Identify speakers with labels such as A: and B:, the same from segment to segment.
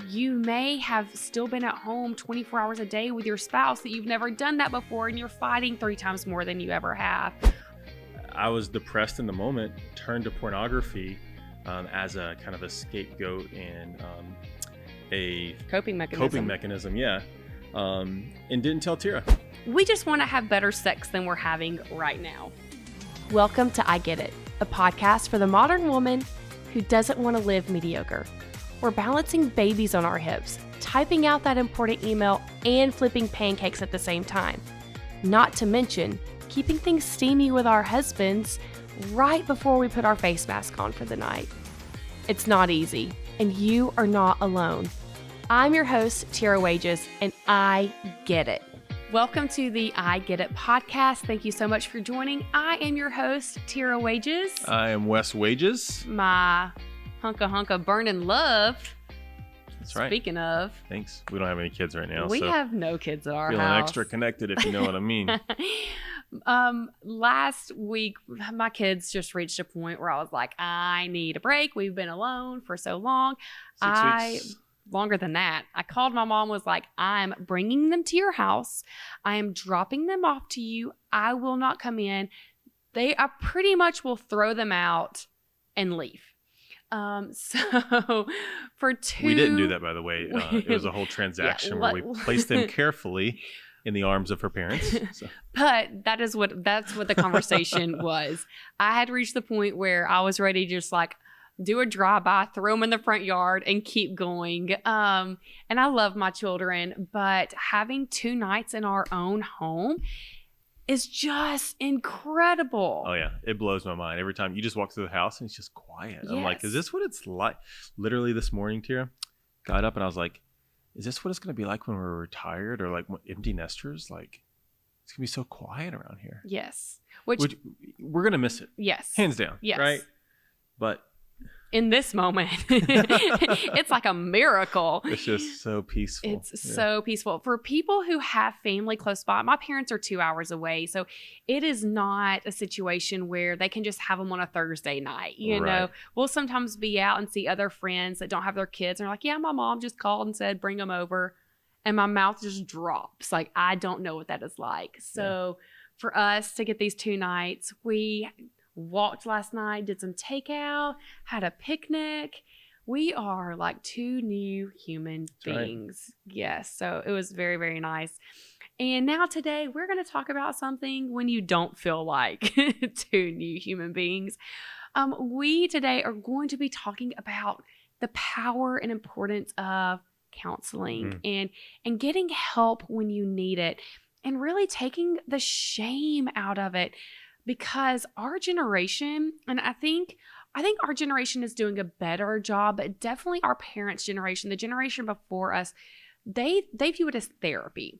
A: you may have still been at home 24 hours a day with your spouse that you've never done that before, and you're fighting 3 times more than you ever have.
B: I was depressed in the moment, turned to pornography as a kind of a scapegoat and a
A: coping mechanism.
B: And didn't tell Tira.
A: We just want to have better sex than we're having right now. Welcome to I Get It, a podcast for the modern woman who doesn't want to live mediocre. We're balancing babies on our hips, typing out that important email, and flipping pancakes at the same time. Not to mention, keeping things steamy with our husbands right before we put our face mask on for the night. It's not easy, and you are not alone. I'm your host, Tira Wages, and I get it. Welcome to the I Get It podcast. Thank you so much for joining. I am your host, Tira Wages.
B: I am Wes Wages.
A: My hunka burning love.
B: That's right.
A: Speaking of.
B: Thanks. We don't have any kids right now.
A: We have no kids at our
B: feeling
A: house.
B: Extra connected, if you know what I mean.
A: Last week, my kids just reached a point where I was like, I need a break. We've been alone for so long.
B: 6 weeks.
A: Longer than that. I called my mom, was like, I'm bringing them to your house. I am dropping them off to you. I will not come in. I pretty much will throw them out and leave. So for two...
B: We didn't do that, by the way. It was a whole transaction where we placed them carefully in the arms of her parents. So.
A: But that's what the conversation was. I had reached the point where I was ready to just like do a drive-by, throw them in the front yard, and keep going. And I love my children, but having 2 nights in our own home is just incredible.
B: Oh, yeah. It blows my mind. Every time you just walk through the house and it's just quiet. Yes. I'm like, is this what it's like? Literally this morning, Tira, got up and I was like, is this what it's going to be like when we're retired or like empty nesters? Like, it's going to be so quiet around here.
A: Yes.
B: Which we're going to miss it.
A: Yes.
B: Hands down.
A: Yes.
B: Right? But
A: in this moment, it's like a miracle.
B: It's just so peaceful.
A: It's so peaceful. For people who have family close by, my parents are 2 hours away. So it is not a situation where they can just have them on a Thursday night. You know, we'll sometimes be out and see other friends that don't have their kids. And they're like, yeah, my mom just called and said, bring them over. And my mouth just drops. Like, I don't know what that is like. So for us to get these 2 nights, we walked last night, did some takeout, had a picnic. We are like 2 new human beings. Right. Yes. So it was very, very nice. And now today we're going to talk about something when you don't feel like 2 new human beings. We today are going to be talking about the power and importance of counseling and getting help when you need it and really taking the shame out of it. Because our generation, and I think our generation is doing a better job, but definitely our parents' generation, the generation before us, they view it as therapy.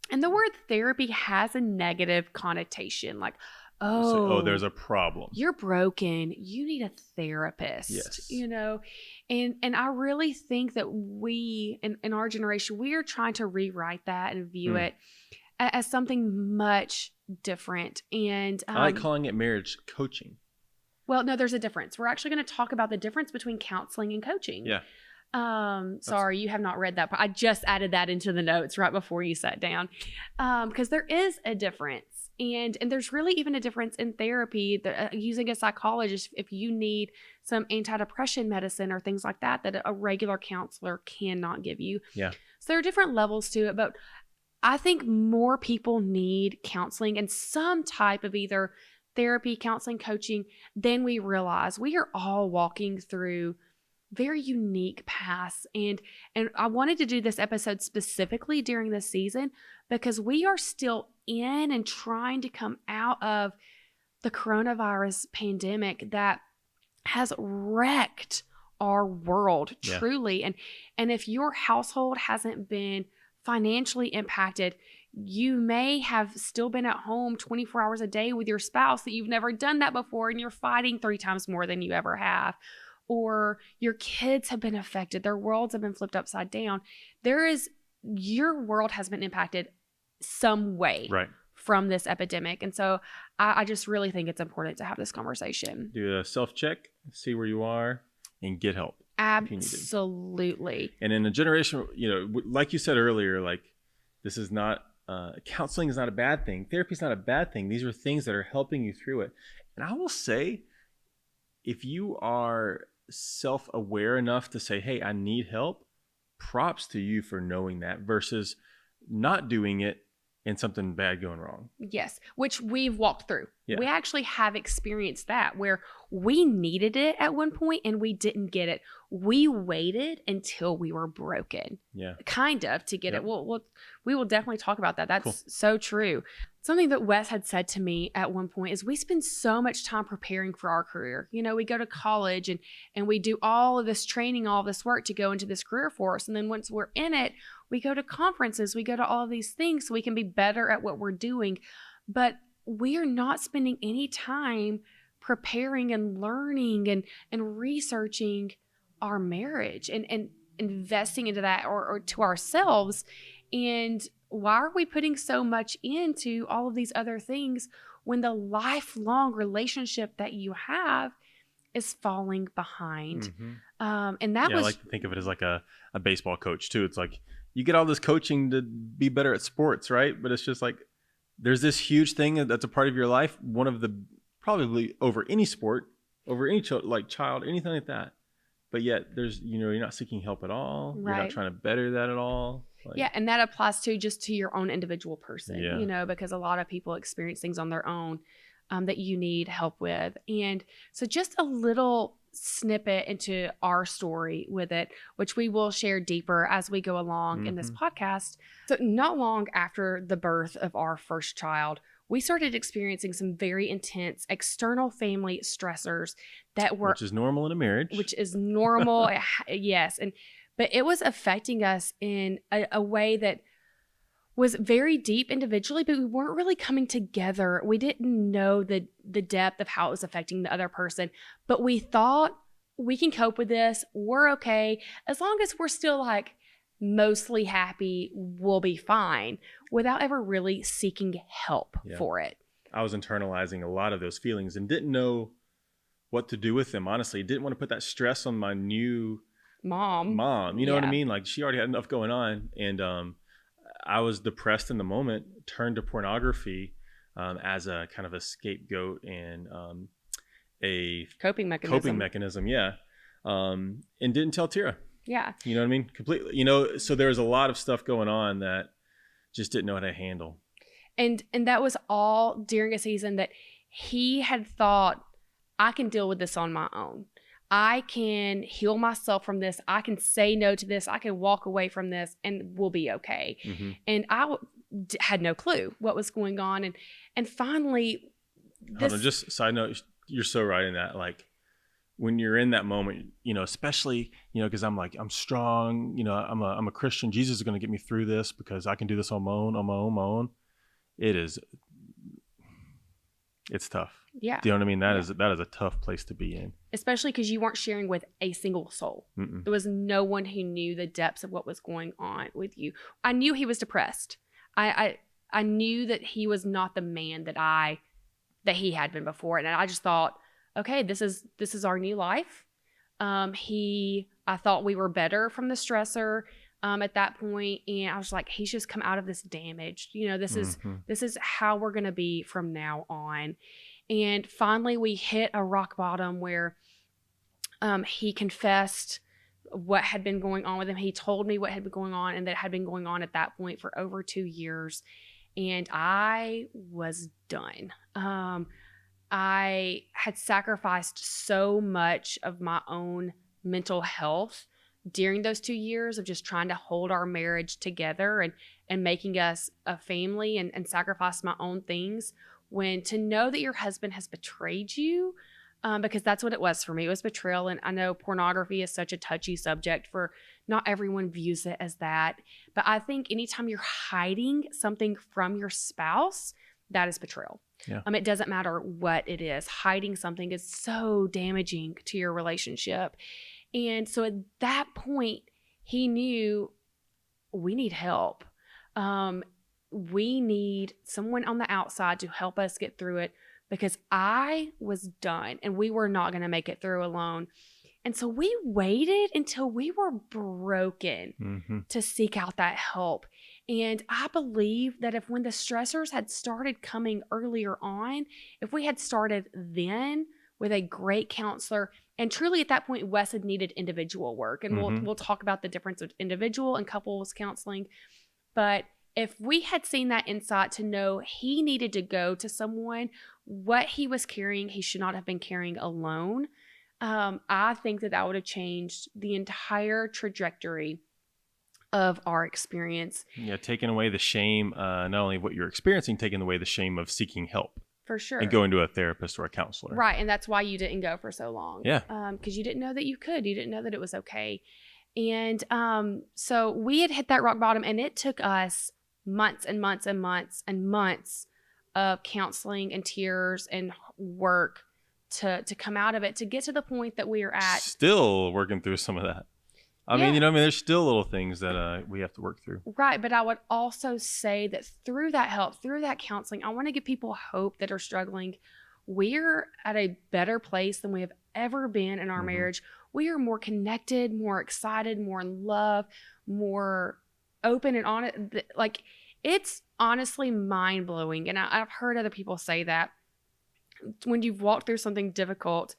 A: And the word therapy has a negative connotation, like, oh,
B: there's a problem.
A: You're broken. You need a therapist.
B: Yes.
A: You know, and I really think that we, in our generation, we are trying to rewrite that and view it as something much different. And
B: I like calling it marriage coaching.
A: Well, no, there's a difference. We're actually going to talk about the difference between counseling and coaching.
B: Yeah.
A: Sorry, you have not read that. I just added that into the notes right before you sat down. Because there is a difference. And there's really even a difference in therapy, using a psychologist if you need some antidepressant medicine or things like that a regular counselor cannot give you.
B: Yeah.
A: So there are different levels to it, but I think more people need counseling and some type of either therapy, counseling, coaching than we realize. We are all walking through very unique paths. And I wanted to do this episode specifically during this season because we are still in and trying to come out of the coronavirus pandemic that has wrecked our world truly. And if your household hasn't been financially impacted, you may have still been at home 24 hours a day with your spouse that you've never done that before and you're fighting 3 times more than you ever have. Or your kids have been affected. Their worlds have been flipped upside down. Your world has been impacted some way from this epidemic. And so I just really think it's important to have this conversation.
B: Do a self-check, see where you are, and get help.
A: Absolutely.
B: And in a generation, like you said earlier, like this is not, counseling is not a bad thing. Therapy is not a bad thing. These are things that are helping you through it. And I will say, if you are self-aware enough to say, hey, I need help, props to you for knowing that versus not doing it and something bad going wrong.
A: Yes, which we've walked through.
B: Yeah.
A: We actually have experienced that where we needed it at one point and we didn't get it. We waited until we were broken.
B: Yeah.
A: Kind of to get it. We will definitely talk about that. That's
B: cool.
A: So true. Something that Wes had said to me at one point is we spend so much time preparing for our career. We go to college and we do all of this training, all of this work to go into this career for us. And then once we're in it, we go to conferences, we go to all of these things so we can be better at what we're doing. But we are not spending any time preparing and learning and researching our marriage and investing into that or to ourselves. And why are we putting so much into all of these other things when the lifelong relationship that you have is falling behind?
B: Mm-hmm.
A: And that was...
B: I like to think of it as like a baseball coach too. It's like you get all this coaching to be better at sports, right? But it's just like there's this huge thing that's a part of your life. One of the probably over any sport, over any child, anything like that. But yet there's, you're not seeking help at all. Right. You're not trying to better that at all.
A: And that applies just to your own individual person, because a lot of people experience things on their own that you need help with. And so just a little snippet into our story with it, which we will share deeper as we go along in this podcast. So not long after the birth of our first child, we started experiencing some very intense external family stressors that were... Which
B: is normal in a marriage.
A: Which is normal, yes. But it was affecting us in a way that was very deep individually, but we weren't really coming together. We didn't know the depth of how it was affecting the other person, but we thought we can cope with this. We're okay. As long as we're still mostly happy, we'll be fine without ever really seeking help for it.
B: I was internalizing a lot of those feelings and didn't know what to do with them. Honestly, didn't want to put that stress on my new mom. You know what I mean? Like she already had enough going on. And, I was depressed in the moment, turned to pornography as a kind of a scapegoat and a
A: coping mechanism.
B: And didn't tell Tira.
A: Yeah.
B: You know what I mean? Completely. So there was a lot of stuff going on that just didn't know how to handle.
A: And that was all during a season that he had thought, I can deal with this on my own. I can heal myself from this. I can say no to this. I can walk away from this and we'll be okay. Mm-hmm. And I had no clue what was going on. And finally,
B: hold on, just side note, you're so right in that. Like when you're in that moment, especially, because I'm strong, I'm a Christian. Jesus is going to get me through this because I can do this on my own. It's tough.
A: Yeah.
B: Do you know what I mean? That is a tough place to be in.
A: Especially because you weren't sharing with a single soul. Mm-mm. There was no one who knew the depths of what was going on with you. I knew he was depressed. I knew that he was not the man that he had been before. And I just thought, okay, this is our new life. I thought we were better from the stressor at that point, and I was like, he's just come out of this damaged. This is how we're gonna be from now on. And finally, we hit a rock bottom where he confessed what had been going on with him. He told me what had been going on, and that had been going on at that point for over 2 years. And I was done. I had sacrificed so much of my own mental health during those 2 years of just trying to hold our marriage together and making us a family and sacrifice my own things, when to know that your husband has betrayed you, because that's what it was for me. It was betrayal. And I know pornography is such a touchy subject, for not everyone views it as that. But I think anytime you're hiding something from your spouse, that is betrayal. Yeah. It doesn't matter what it is. Hiding something is so damaging to your relationship. And so at that point, he knew we need help. We need someone on the outside to help us get through it, because I was done and we were not going to make it through alone. And so we waited until we were broken to seek out that help. And I believe that if when the stressors had started coming earlier on, if we had started then with a great counselor, and truly at that point, Wes had needed individual work. And we'll talk about the difference of individual and couples counseling. But if we had seen that insight to know he needed to go to someone, what he was carrying, he should not have been carrying alone. I think that would have changed the entire trajectory of our experience.
B: Yeah, taking away the shame, not only what you're experiencing, taking away the shame of seeking help.
A: For sure.
B: And going to a therapist or a counselor.
A: Right, and that's why you didn't go for so long.
B: Yeah.
A: Because you didn't know that you could. You didn't know that it was okay. And so we had hit that rock bottom, and it took us months and months and months and months of counseling and tears and work to come out of it, to get to the point that we are at.
B: Still working through some of that. I mean, there's still little things that we have to work through.
A: Right. But I would also say that through that help, through that counseling, I want to give people hope that are struggling. We're at a better place than we have ever been in our marriage. We are more connected, more excited, more in love, more open and honest. Like, it's honestly mind blowing. And I've heard other people say that. When you've walked through something difficult,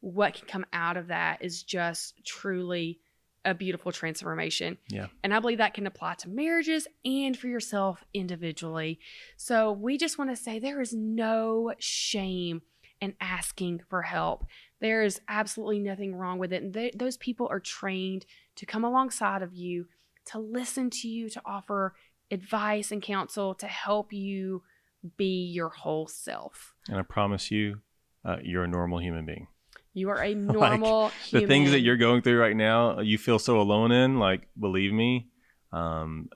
A: what can come out of that is just truly a beautiful transformation.
B: Yeah.
A: And I believe that can apply to marriages and for yourself individually. So we just want to say there is no shame in asking for help. There is absolutely nothing wrong with it. And those people are trained to come alongside of you, to listen to you, to offer advice and counsel, to help you be your whole self.
B: And I promise you, you're a normal human being.
A: You are a normal human.
B: The things that you're going through right now, you feel so alone in, like, believe me, and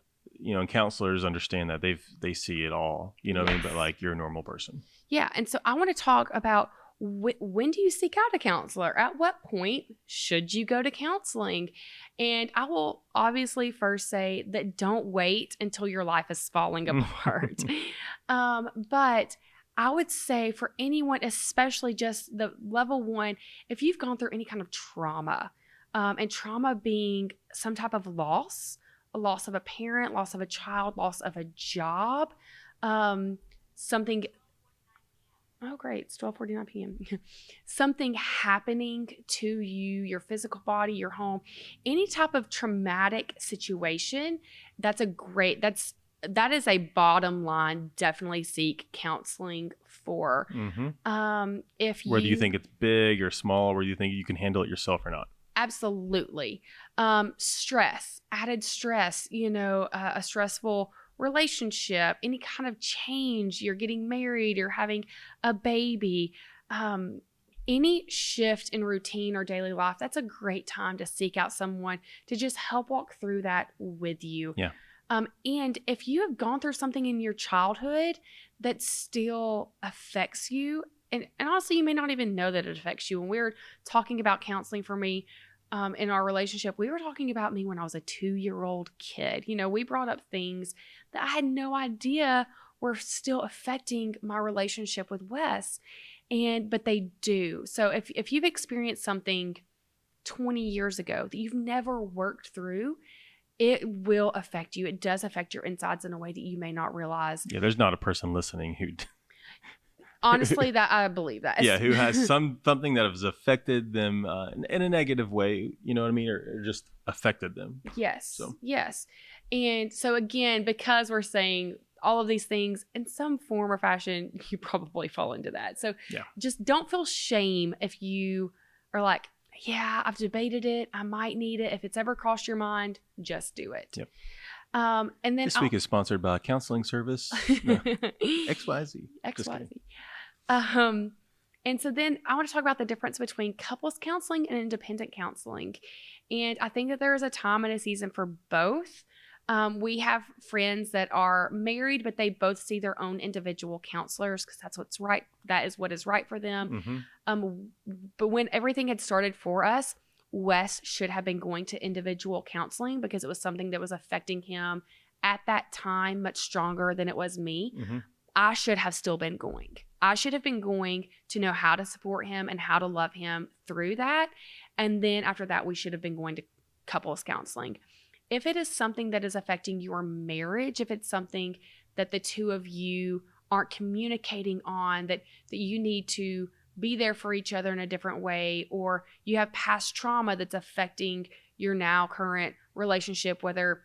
B: counselors understand that. They see it all, what I mean? But like, you're a normal person.
A: Yeah. And so I want to talk about when do you seek out a counselor? At what point should you go to counseling? And I will obviously first say that don't wait until your life is falling apart. But I would say for anyone, especially just the level one, if you've gone through any kind of trauma, and trauma being some type of loss, a loss of a parent, loss of a child, loss of a job, something. Oh, great. It's 12:49 p.m. Something happening to you, your physical body, your home, any type of traumatic situation, that is a bottom line. Definitely seek counseling for.
B: Whether you think it's big or small, whether you think you can handle it yourself or not.
A: Absolutely. Stress, added stress, a stressful relationship, any kind of change, you're getting married, you're having a baby, any shift in routine or daily life, that's a great time to seek out someone to just help walk through that with you.
B: Yeah.
A: And if you have gone through something in your childhood that still affects you, and honestly, you may not even know that it affects you. When we were talking about counseling for me, in our relationship, we were talking about me when I was a 2-year-old kid. We brought up things that I had no idea were still affecting my relationship with Wes. But they do. So if you've experienced something 20 years ago that you've never worked through, it will affect you. It does affect your insides in a way that you may not realize.
B: Yeah, there's not a person listening who...
A: Honestly, that I believe that.
B: Yeah, who has something that has affected them in a negative way, you know what I mean, or just affected them.
A: Yes, yes. And so again, because we're saying all of these things in some form or fashion, you probably fall into that. So just don't feel shame if you are like, yeah, I've debated it. I might need it. If it's ever crossed your mind, just do it.
B: Yep.
A: And then
B: this week is sponsored by counseling service XYZ.
A: And so then I want to talk about the difference between couples counseling and independent counseling. And I think that there is a time and a season for both. We have friends that are married, but they both see their own individual counselors because that's what's right. That is what is right for them. But when everything had started for us, Wes should have been going to individual counseling because it was something that was affecting him at that time much stronger than it was me. I should have still been going. I should have been going to know how to support him and how to love him through that. And then after that, we should have been going to couples counseling. If it is something that is affecting your marriage, if it's something that the two of you aren't communicating on, that you need to be there for each other in a different way, or you have past trauma that's affecting your now current relationship, whether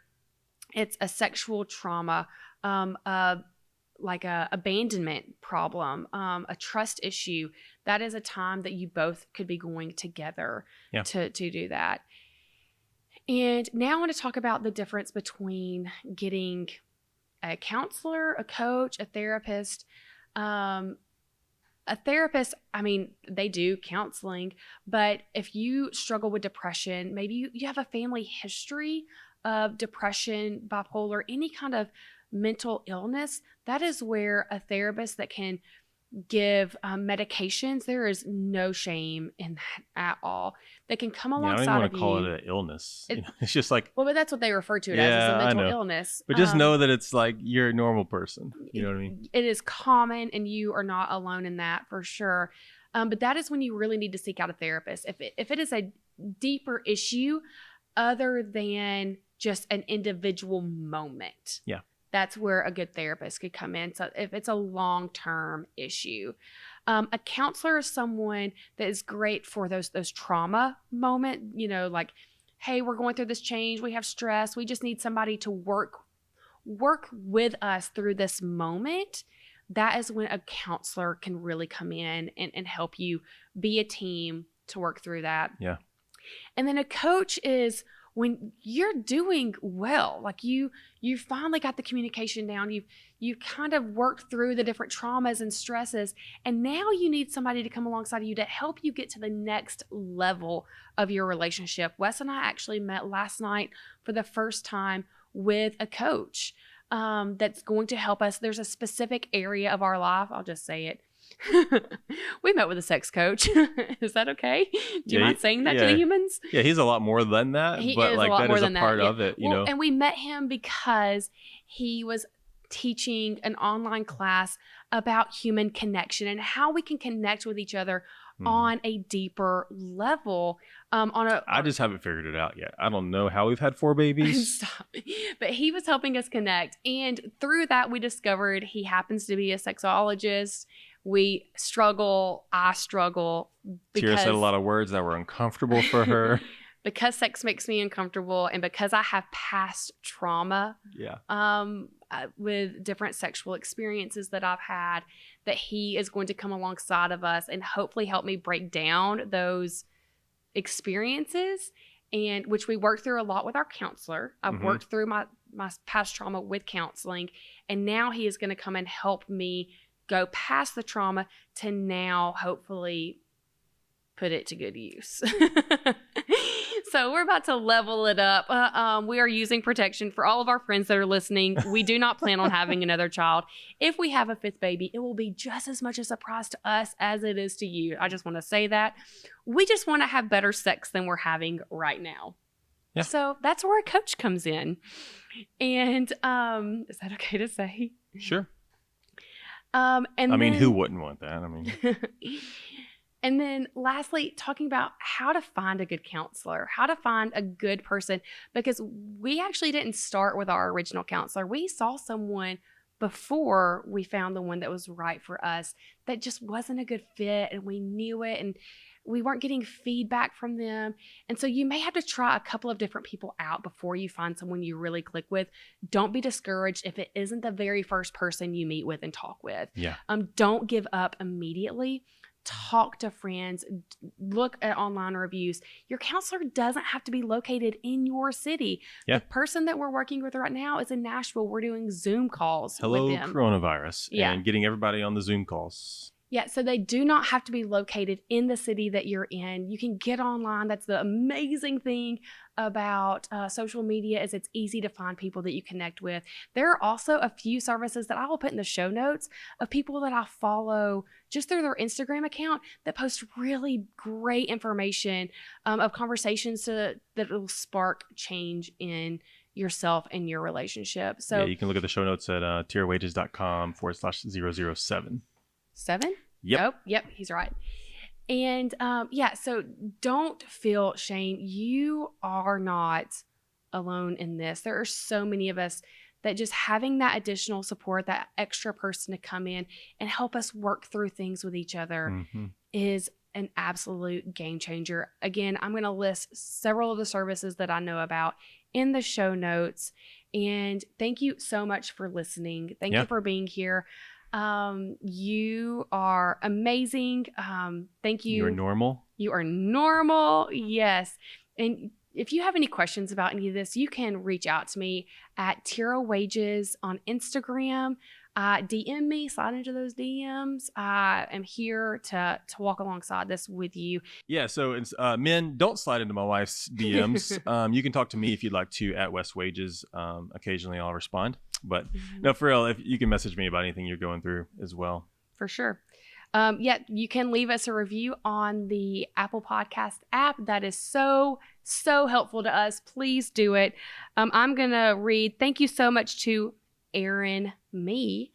A: it's a sexual trauma, like a abandonment problem, a trust issue, that is a time that you both could be going together to do that. And now I want to talk about the difference between getting a counselor, a coach, a therapist. A therapist, I mean, they do counseling, but if you struggle with depression, maybe you have a family history of depression, bipolar, any kind of mental illness, that is where a therapist that can give medications, there is no shame in that at all. They can come alongside of you.
B: I don't even want to call it an illness. It's just like...
A: Well, but that's what they refer to it as a mental illness.
B: But just know that it's like you're a normal person. You know what I mean?
A: It is common, and you are not alone in that for sure. But that is when you really need to seek out a therapist. If it is a deeper issue other than just an individual moment. Yeah. That's where a good therapist could come in. So if it's a long-term issue, a counselor is someone that is great for those trauma moment, like, hey, we're going through this change. We have stress. We just need somebody to work with us through this moment. That is when a counselor can really come in and help you be a team to work through that. Yeah. And then a coach is when you're doing well, like you finally got the communication down, you kind of worked through the different traumas and stresses, and now you need somebody to come alongside of you to help you get to the next level of your relationship. Wes and I actually met last night for the first time with a coach that's going to help us. There's a specific area of our life, I'll just say it. We met with a sex coach. Is that okay? Do you mind saying that to the humans?
B: Yeah, he's a lot more than that. But like that is a part of it, you know.
A: And we met him because he was teaching an online class about human connection and how we can connect with each other on a deeper level. I
B: just haven't figured it out yet. I don't know how we've had 4 babies.
A: Stop. But he was helping us connect. And through that, we discovered he happens to be a sexologist. We struggle. I struggle.
B: Tira said a lot of words that were uncomfortable for her.
A: Because sex makes me uncomfortable, and because I have past trauma with different sexual experiences that I've had, that he is going to come alongside of us and hopefully help me break down those experiences, and which we work through a lot with our counselor. I've worked through my past trauma with counseling, and now he is going to come and help me go past the trauma to now hopefully put it to good use. So we're about to level it up. We are using protection for all of our friends that are listening. We do not plan on having another child. If we have a 5th baby, it will be just as much a surprise to us as it is to you. I just want to say that. We just want to have better sex than we're having right now. Yeah. So that's where a coach comes in. And is that okay to say?
B: Sure. Who wouldn't want that?
A: And then lastly, talking about how to find a good counselor, how to find a good person, because we actually didn't start with our original counselor. We saw someone before we found the one that was right for us that just wasn't a good fit, and we knew it, and we weren't getting feedback from them. And so you may have to try a couple of different people out before you find someone you really click with. Don't be discouraged if it isn't the very first person you meet with and talk with. Yeah. Don't give up immediately. Talk to friends, look at online reviews. Your counselor doesn't have to be located in your city. Yeah. The person that we're working with right now is in Nashville. We're doing Zoom calls with them.
B: Hello, coronavirus. Yeah. And getting everybody on the Zoom calls.
A: Yeah, so they do not have to be located in the city that you're in. You can get online. That's the amazing thing about social media, is it's easy to find people that you connect with. There are also a few services that I will put in the show notes of people that I follow just through their Instagram account that post really great information of conversations that will spark change in yourself and your relationship. So
B: yeah, you can look at the show notes at tirawages.com/007.
A: 7?
B: Yep.
A: Oh, yep, he's right. And so don't feel shame. You are not alone in this. There are so many of us that just having that additional support, that extra person to come in and help us work through things with each other is an absolute game changer. Again, I'm going to list several of the services that I know about in the show notes. And thank you so much for listening. Thank you for being here. You are amazing. Thank you.
B: You're normal.
A: You are normal. Yes. And if you have any questions about any of this, you can reach out to me at Tira Wages on Instagram. DM me, slide into those DMs. I am here to walk alongside this with you.
B: Yeah, so men, don't slide into my wife's DMs. You can talk to me if you'd like to at Wes Wages. Occasionally I'll respond. But no, for real, if you can message me about anything you're going through as well.
A: For sure. You can leave us a review on the Apple Podcast app. That is so helpful to us. Please do it. I'm going to read. Thank you so much to Erin Me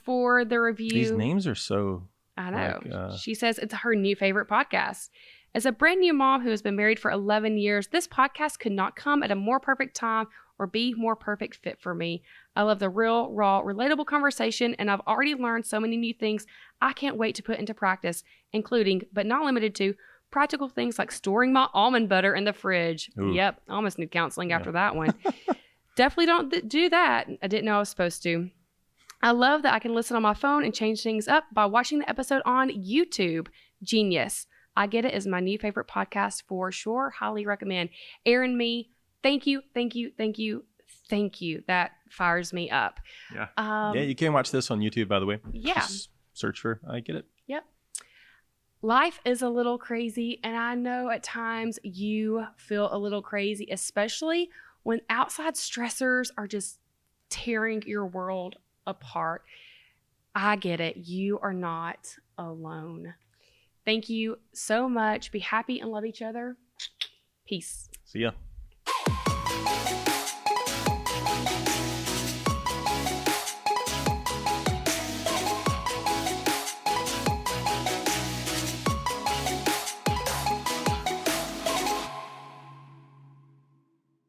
A: for the review.
B: These names are so...
A: I know. She says it's her new favorite podcast. As a brand new mom who has been married for 11 years, this podcast could not come at a more perfect time or be more perfect fit for me. I love the real, raw, relatable conversation, and I've already learned so many new things I can't wait to put into practice, including, but not limited to, practical things like storing my almond butter in the fridge.
B: Ooh.
A: Yep, I almost need counseling after that one. Definitely don't do that. I didn't know I was supposed to. I love that I can listen on my phone and change things up by watching the episode on YouTube. Genius. I Get It is my new favorite podcast for sure. Highly recommend. Erin Me, thank you. That fires me up.
B: Yeah. You can watch this on YouTube, by the way.
A: Yeah.
B: Just search for I Get It.
A: Yep. Life is a little crazy, and I know at times you feel a little crazy, especially when outside stressors are just tearing your world apart. I get it. You are not alone. Thank you so much. Be happy and love each other. Peace.
B: See ya.